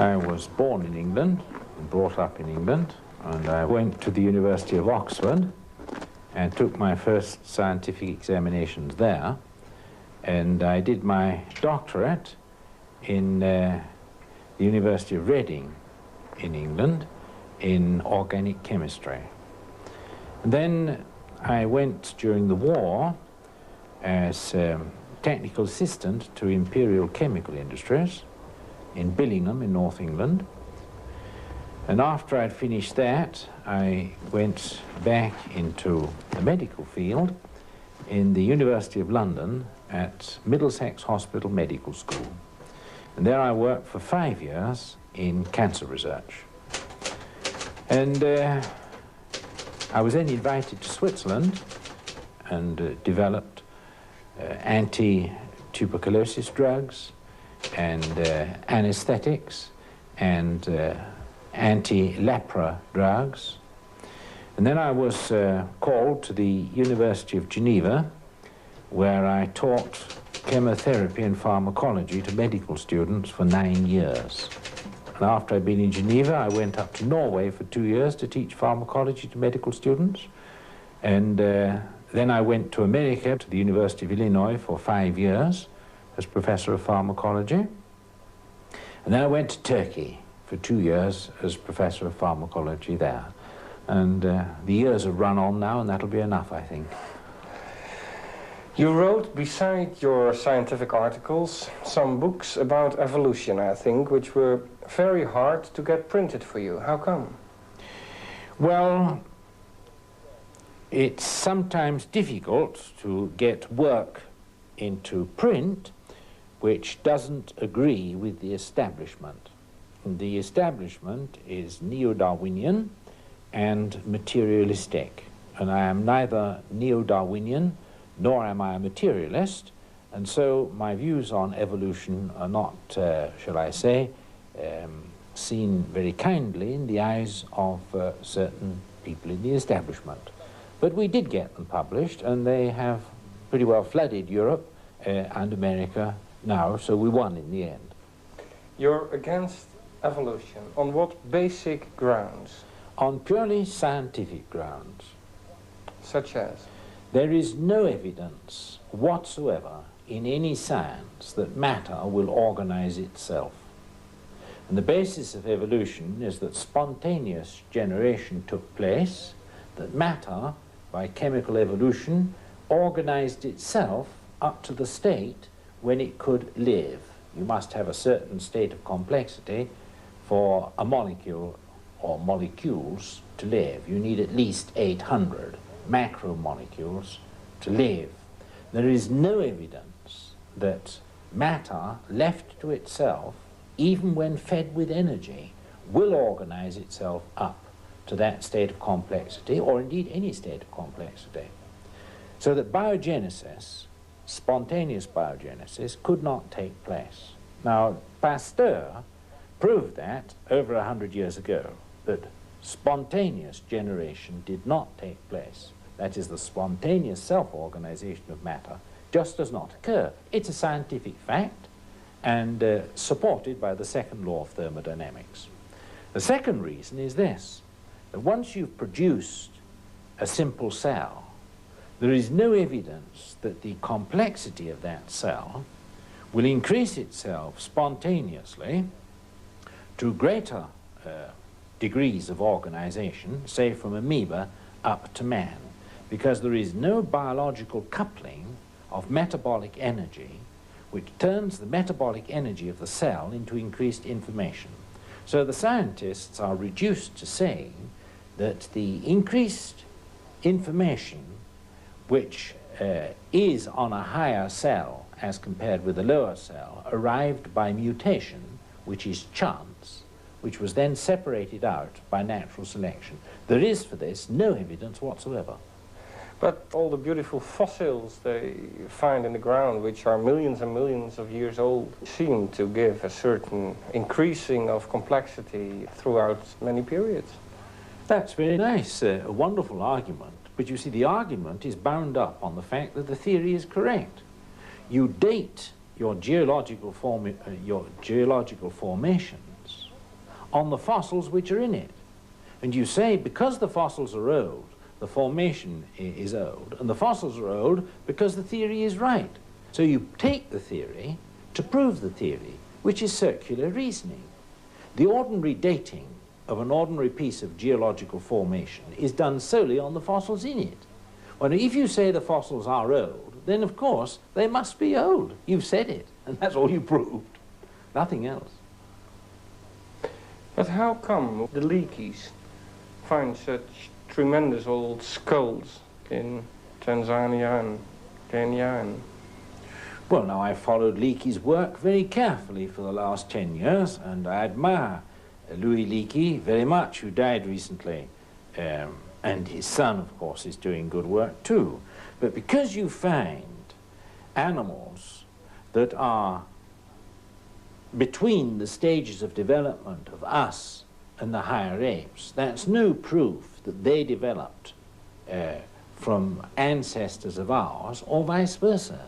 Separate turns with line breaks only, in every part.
I was born in England and brought up in England, and I went to the University of Oxford and took my first scientific examinations there, and I did my doctorate in the University of Reading in England in organic chemistry. And then I went during the war as technical assistant to Imperial Chemical Industries in Billingham in North England. And after I'd finished that, I went back into the medical field in the University of London at Middlesex Hospital Medical School. And there I worked for 5 years in cancer research. And I was then invited to Switzerland and developed anti-tuberculosis drugs and anesthetics and anti-lepra drugs. And then I was called to the University of Geneva, where I taught chemotherapy and pharmacology to medical students for 9 years. And after I'd been in Geneva, I went up to Norway for 2 years to teach pharmacology to medical students. And then I went to America, to the University of Illinois for 5 years as professor of pharmacology. And then I went to Turkey for 2 years as professor of pharmacology there. And the years have run on now, and that'll be enough, I think.
You wrote, beside your scientific articles, some books about evolution, I think, which were very hard to get printed for you. How come?
Well, it's sometimes difficult to get work into print which doesn't agree with the establishment. The establishment is neo-Darwinian and materialistic, and I am neither neo-Darwinian nor am I a materialist, and so my views on evolution are not, shall I say, seen very kindly in the eyes of certain people in the establishment. But we did get them published, and they have pretty well flooded Europe and America now, so we won in the end.
You're against evolution. On what basic grounds?
On purely scientific grounds.
Such as?
There is no evidence whatsoever in any science that matter will organize itself. And the basis of evolution is that spontaneous generation took place, that matter, by chemical evolution, organized itself up to the state when it could live. You must have a certain state of complexity for a molecule or molecules to live. You need at least 800 macromolecules to live. There is no evidence that matter left to itself, even when fed with energy, will organize itself up to that state of complexity, or indeed any state of complexity. So that biogenesis, spontaneous biogenesis, could not take place. Now, Pasteur proved that over 100 years ago, that spontaneous generation did not take place. That is, the spontaneous self-organization of matter just does not occur. It's a scientific fact and supported by the second law of thermodynamics. The second reason is this, that once you've produced a simple cell, there is no evidence that the complexity of that cell will increase itself spontaneously to greater degrees of organization, say from amoeba up to man, because there is no biological coupling of metabolic energy which turns the metabolic energy of the cell into increased information. So the scientists are reduced to saying that the increased information which is on a higher cell as compared with a lower cell arrived by mutation, which is chance, which was then separated out by natural selection. There is for this no evidence whatsoever.
But all the beautiful fossils they find in the ground, which are millions and millions of years old, seem to give a certain increasing of complexity throughout many periods.
That's very nice, a wonderful argument. But you see, the argument is bound up on the fact that the theory is correct. You date your geological formations on the fossils which are in it. And you say, because the fossils are old, the formation is old, and the fossils are old because the theory is right. So you take the theory to prove the theory, which is circular reasoning. The ordinary dating of an ordinary piece of geological formation is done solely on the fossils in it. Well, if you say the fossils are old, then of course they must be old. You've said it, and that's all you proved. Nothing else.
But how come the Leakeys find such tremendous old skulls in Tanzania and Kenya and...
Well, now, I've followed Leakey's work very carefully for the last 10 years, and I admire Louis Leakey very much, who died recently. And his son, of course, is doing good work too. But because you find animals that are between the stages of development of us and the higher apes, that's no proof that they developed from ancestors of ours or vice versa.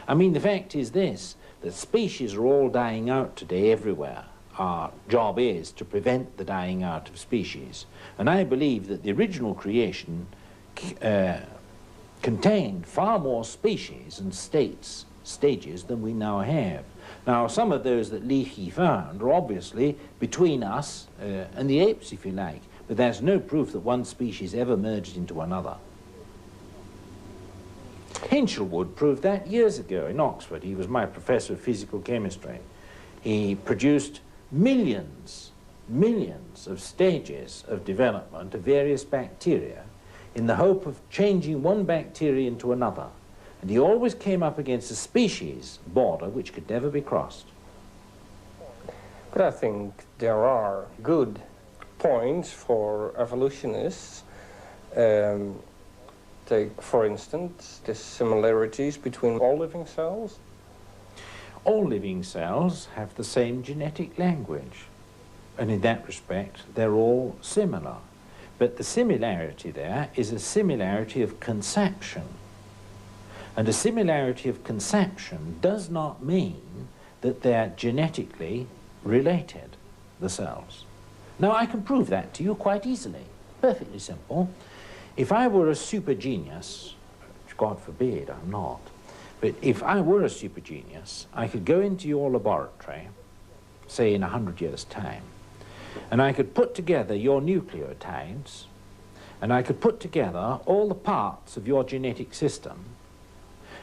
I mean, the fact is this, that species are all dying out today everywhere. Our job is to prevent the dying out of species. And I believe that the original creation contained far more species and stages than we now have. Now, some of those that Leakey found are obviously between us and the apes, if you like, but there's no proof that one species ever merged into another. Hinshelwood proved that years ago in Oxford. He was my professor of physical chemistry. He produced millions of stages of development of various bacteria in the hope of changing one bacteria into another. And he always came up against a species border which could never be crossed.
But I think there are good points for evolutionists. Take, for instance, the similarities between all living cells.
All living cells have the same genetic language, and in that respect they're all similar. But the similarity there is a similarity of conception. And a similarity of conception does not mean that they're genetically related, the cells. Now, I can prove that to you quite easily, perfectly simple. If I were a super genius, which God forbid I'm not, but if I were a super genius, I could go into your laboratory, say in 100 years' time, and I could put together your nucleotides, and I could put together all the parts of your genetic system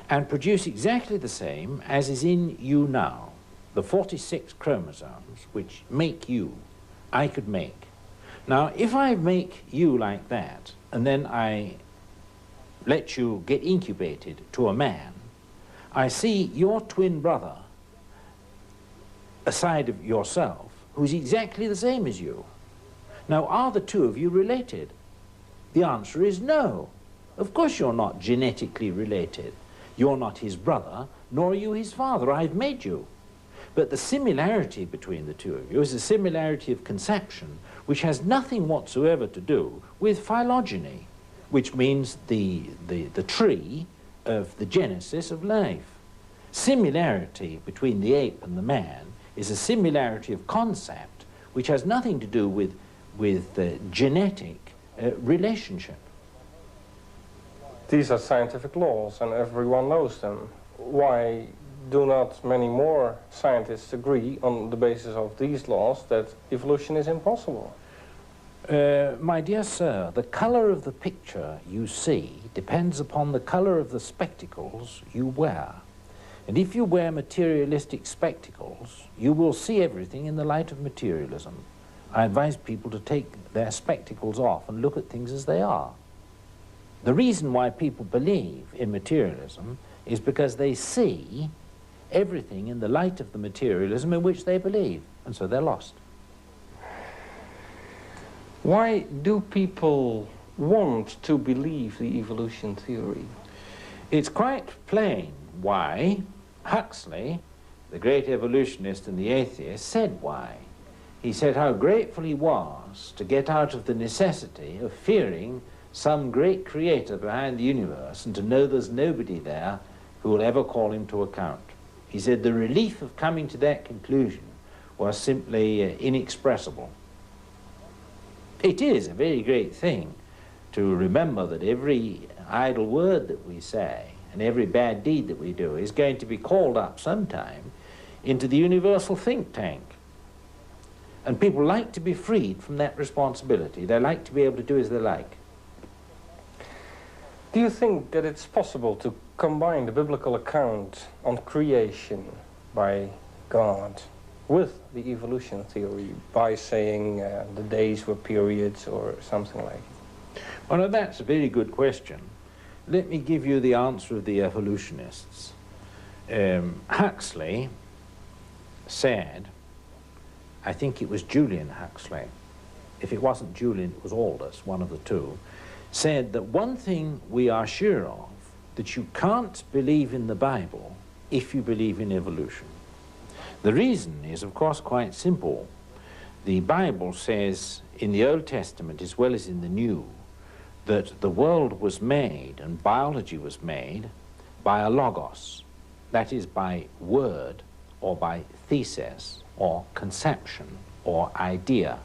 and produce exactly the same as is in you now. The 46 chromosomes which make you, I could make. Now, if I make you like that, and then I let you get incubated to a man, I see your twin brother, a side of yourself, who's exactly the same as you. Now, are the two of you related? The answer is no. Of course you're not genetically related. You're not his brother, nor are you his father. I've made you. But the similarity between the two of you is a similarity of conception which has nothing whatsoever to do with phylogeny, which means the tree of the genesis of life. Similarity between the ape and the man is a similarity of concept which has nothing to do with genetic relationship.
These are scientific laws and everyone knows them. Why do not many more scientists agree on the basis of these laws that evolution is impossible?
My dear sir, the color of the picture you see depends upon the color of the spectacles you wear. And if you wear materialistic spectacles, you will see everything in the light of materialism. I advise people to take their spectacles off and look at things as they are. The reason why people believe in materialism is because they see everything in the light of the materialism in which they believe, and so they're lost.
Why do people want to believe the evolution theory?
It's quite plain why. Huxley, the great evolutionist and the atheist, said why. He said how grateful he was to get out of the necessity of fearing some great creator behind the universe and to know there's nobody there who will ever call him to account. He said the relief of coming to that conclusion was simply inexpressible. It is a very great thing to remember that every idle word that we say and every bad deed that we do is going to be called up sometime into the universal think tank. And people like to be freed from that responsibility. They like to be able to do as they like.
Do you think that it's possible to combine the biblical account on creation by God with the evolution theory by saying the days were periods or something like it?
Well, now that's a very good question. Let me give you the answer of the evolutionists. Huxley said, I think it was Julian Huxley, if it wasn't Julian, it was Aldous, one of the two, said that one thing we are sure of, that you can't believe in the Bible if you believe in evolution. The reason is, of course, quite simple. The Bible says in the Old Testament as well as in the New that the world was made and biology was made by a logos, that is by word or by thesis or conception or idea.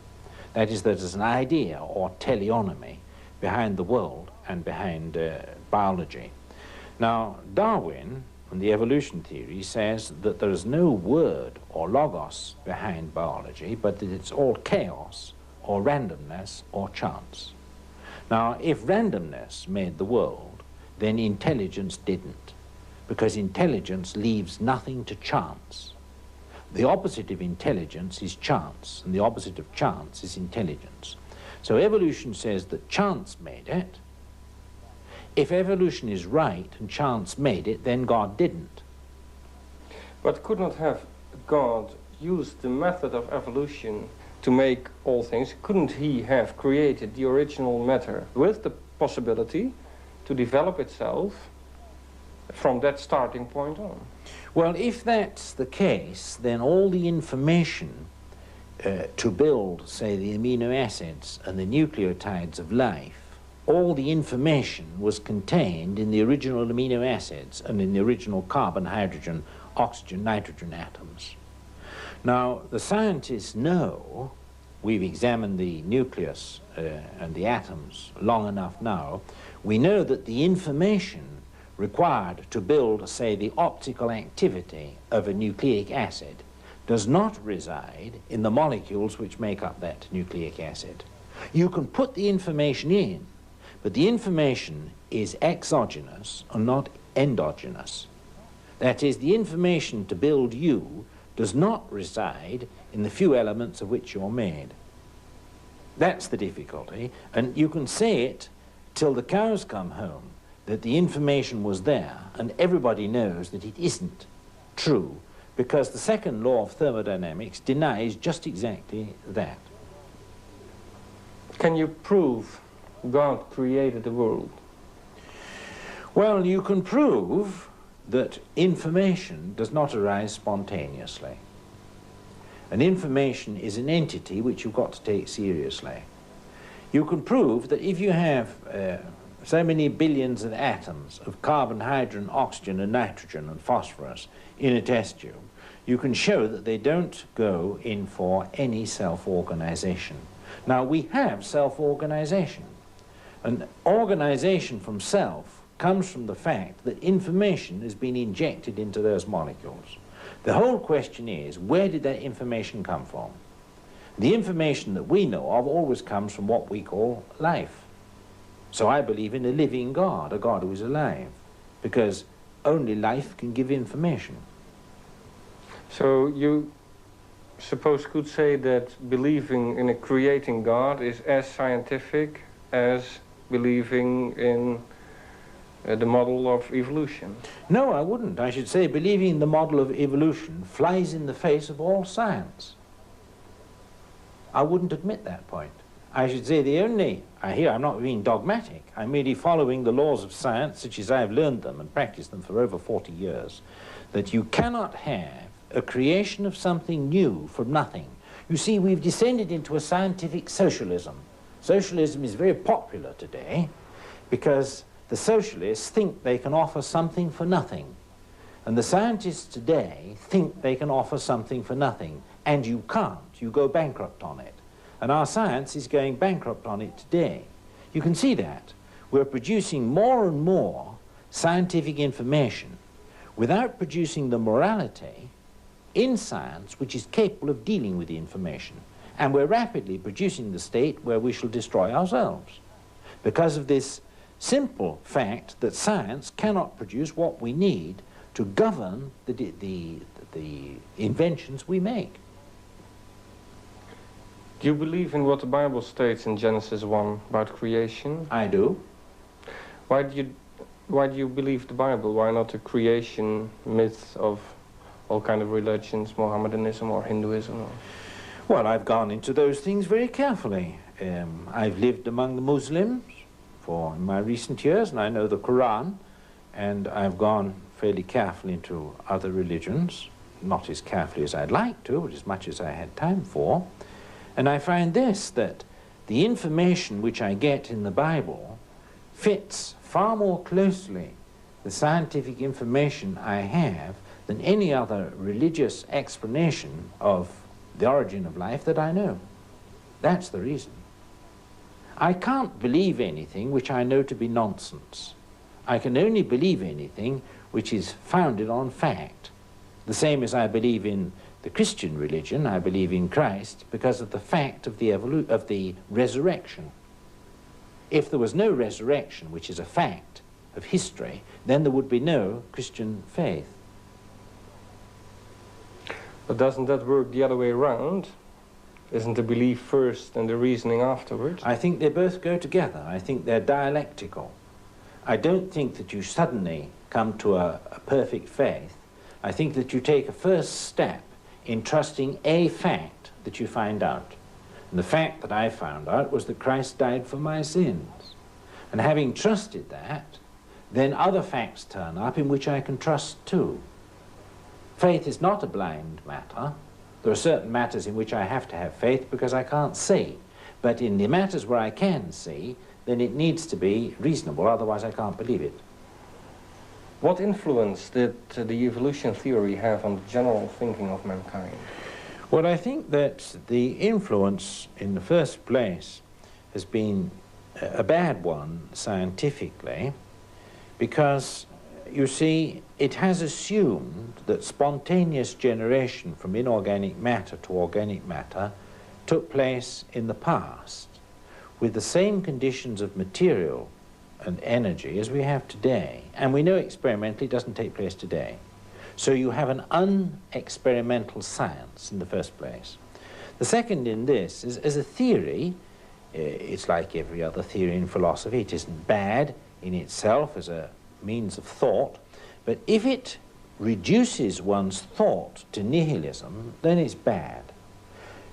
That is, there's an idea or teleonomy behind the world and behind biology. Now, Darwin, in the evolution theory, says that there is no word or logos behind biology, but that it's all chaos or randomness or chance. Now, if randomness made the world, then intelligence didn't, because intelligence leaves nothing to chance. The opposite of intelligence is chance, and the opposite of chance is intelligence. So evolution says that chance made it. If evolution is right and chance made it, then God didn't.
But could not have God used the method of evolution to make all things? Couldn't he have created the original matter with the possibility to develop itself from that starting point on?
Well, if that's the case, then all the information to build, say, the amino acids and the nucleotides of life, all the information was contained in the original amino acids and in the original carbon, hydrogen, oxygen, nitrogen atoms. Now, the scientists know, we've examined the nucleus and the atoms long enough now, we know that the information required to build, say, the optical activity of a nucleic acid does not reside in the molecules which make up that nucleic acid. You can put the information in, but the information is exogenous and not endogenous. That is, the information to build you does not reside in the few elements of which you're made. That's the difficulty, and you can say it till the cows come home, that the information was there, and everybody knows that it isn't true, because the second law of thermodynamics denies just exactly that.
Can you prove God created the world?
Well, you can prove that information does not arise spontaneously. And information is an entity which you've got to take seriously. You can prove that if you have so many billions of atoms of carbon, hydrogen, oxygen, and nitrogen, and phosphorus in a test tube, you can show that they don't go in for any self-organization. Now, we have self-organization. And organization from self comes from the fact that information has been injected into those molecules. The whole question is, where did that information come from? The information that we know of always comes from what we call life. So I believe in a living God, a God who is alive, because only life can give information.
So you suppose could say that believing in a creating God is as scientific as believing in the model of evolution?
No, I wouldn't. I should say believing in the model of evolution flies in the face of all science. I wouldn't admit that point. I should say the only, I'm not being dogmatic, I'm merely following the laws of science, such as I've learned them and practiced them for over 40 years, that you cannot have a creation of something new from nothing. You see, we've descended into a scientific socialism. Socialism is very popular today because the socialists think they can offer something for nothing. And the scientists today think they can offer something for nothing. and you can't. You go bankrupt on it. And our science is going bankrupt on it today. You can see that. We're producing more and more scientific information without producing the morality in science which is capable of dealing with the information. And we're rapidly producing the state where we shall destroy ourselves because of this simple fact that science cannot produce what we need to govern the inventions we make.
Do you believe in what the Bible states in Genesis 1 about creation?
I do.
Why do you believe the Bible? Why not the creation myth of all kind of religions, Mohammedanism or Hinduism? Or?
Well, I've gone into those things very carefully. I've lived among the Muslims in my recent years, and I know the Quran, and I've gone fairly carefully into other religions, not as carefully as I'd like to, but as much as I had time for. And I find this, that the information which I get in the Bible fits far more closely the scientific information I have than any other religious explanation of the origin of life that I know. That's the reason. I can't believe anything which I know to be nonsense. I can only believe anything which is founded on fact. The same as I believe in the Christian religion, I believe in Christ because of the fact of the resurrection. If there was no resurrection, which is a fact of history, then there would be no Christian faith.
But doesn't that work the other way around? Isn't the belief first and the reasoning afterwards?
I think they both go together. I think they're dialectical. I don't think that you suddenly come to a perfect faith. I think that you take a first step in trusting a fact that you find out. And the fact that I found out was that Christ died for my sins. And having trusted that, then other facts turn up in which I can trust too. Faith is not a blind matter. There are certain matters in which I have to have faith because I can't see. But in the matters where I can see, then it needs to be reasonable, otherwise I can't believe it.
What influence did the evolution theory have on the general thinking of mankind?
Well, I think that the influence in the first place has been a bad one scientifically, because you see, it has assumed that spontaneous generation from inorganic matter to organic matter took place in the past with the same conditions of material and energy as we have today. And we know experimentally it doesn't take place today. So you have an unexperimental science in the first place. The second in this is, as a theory, it's like every other theory in philosophy. It isn't bad in itself as a means of thought, but if it reduces one's thought to nihilism, then it's bad.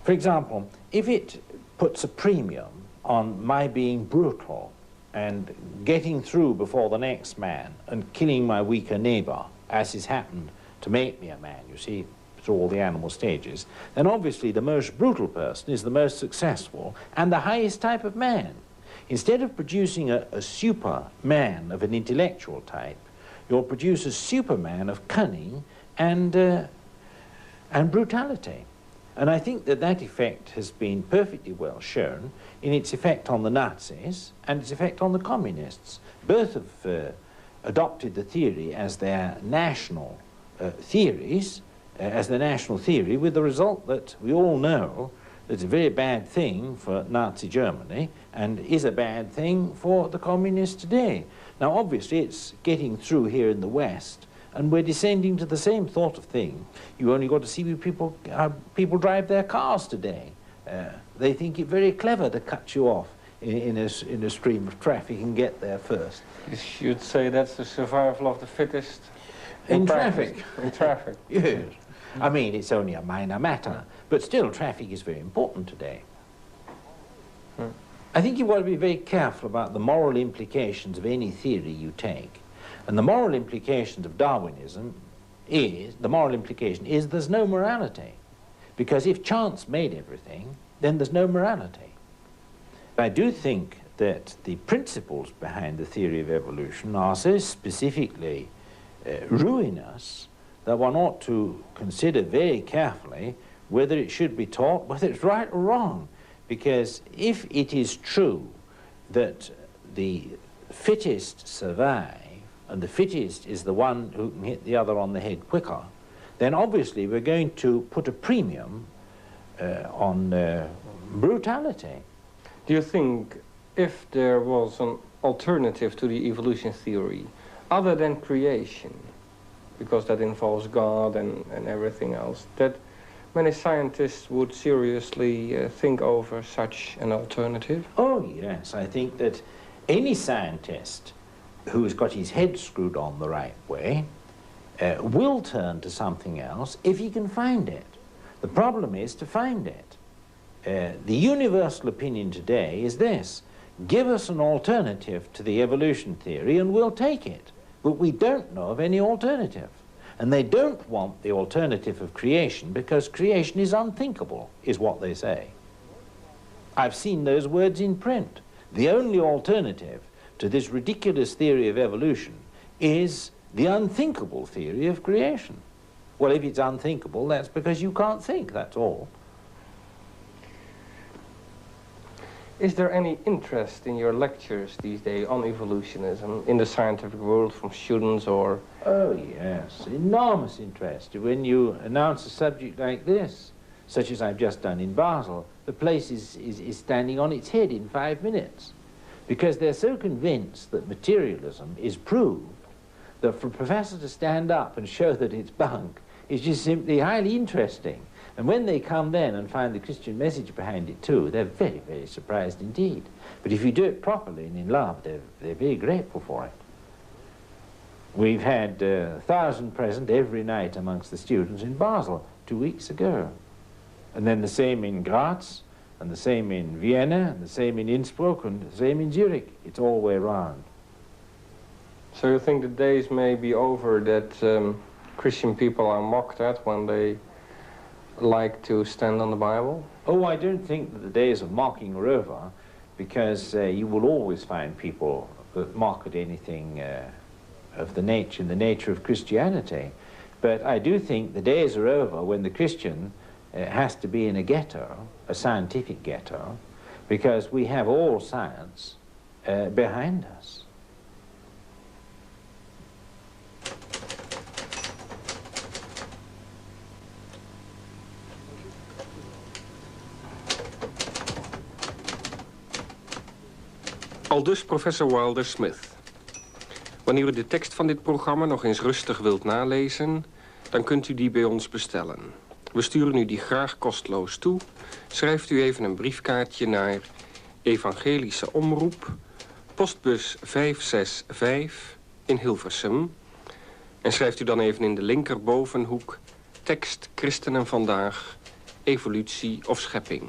For example, if it puts a premium on my being brutal and getting through before the next man and killing my weaker neighbor, as has happened to make me a man, you see, through all the animal stages, then obviously the most brutal person is the most successful and the highest type of man. Instead of producing a superman of an intellectual type, you'll produce a superman of cunning and brutality. And I think that that effect has been perfectly well shown in its effect on the Nazis and its effect on the communists. Both have adopted the theory as their national theories, as the national theory, with the result that we all know that it's a very bad thing for Nazi Germany and is a bad thing for the communists today. Now, obviously, it's getting through here in the West, and we're descending to the same sort of thing. You only got to see how people drive their cars today. They think it very clever to cut you off in a stream of traffic and get there first.
You should say that's the survival of the fittest
in traffic.
In traffic.
Yes. I mean, it's only a minor matter, but still traffic is very important today. I think you've got to be very careful about the moral implications of any theory you take. And the moral implications of Darwinism is, there's no morality. Because if chance made everything, then there's no morality. I do think that the principles behind the theory of evolution are so specifically ruinous that one ought to consider very carefully whether it should be taught, whether it's right or wrong. Because if it is true that the fittest survive, and the fittest is the one who can hit the other on the head quicker, then obviously we're going to put a premium on brutality.
Do you think if there was an alternative to the evolution theory, other than creation, because that involves God and everything else, that many scientists would seriously think over such an alternative?
Oh yes, I think that any scientist who's got his head screwed on the right way will turn to something else if he can find it. The problem is to find it. The universal opinion today is this: give us an alternative to the evolution theory and we'll take it. But we don't know of any alternative. And they don't want the alternative of creation because creation is unthinkable, is what they say. I've seen those words in print. The only alternative to this ridiculous theory of evolution is the unthinkable theory of creation. Well, if it's unthinkable, that's because you can't think, that's all.
Is there any interest in your lectures these days on evolutionism in the scientific world from students or?
Oh yes, enormous interest. When you announce a subject like this, such as I've just done in Basel, the place is standing on its head in 5 minutes. Because they're so convinced that materialism is proved that for a professor to stand up and show that it's bunk is just simply highly interesting. And when they come then and find the Christian message behind it too, they're very, very surprised indeed. But if you do it properly and in love, they're very grateful for it. We've had 1,000 present every night amongst the students in Basel 2 weeks ago. And then the same in Graz, and the same in Vienna, and the same in Innsbruck, and the same in Zurich. It's all the way around.
So you think the days may be over that Christian people are mocked at when they like to stand on the Bible?
Oh, I don't think that the days of mocking are over, because you will always find people that mock at anything of the nature of Christianity. But I do think the days are over when the Christian has to be in a ghetto, a scientific ghetto, because we have all science behind us.
Aldus professor Wilder Smith. Wanneer u de tekst van dit programma nog eens rustig wilt nalezen, dan kunt u die bij ons bestellen. We sturen u die graag kosteloos toe. Schrijft u even een briefkaartje naar Evangelische Omroep, postbus 565 in Hilversum. En schrijft u dan even in de linkerbovenhoek tekst Christenen vandaag, evolutie of schepping.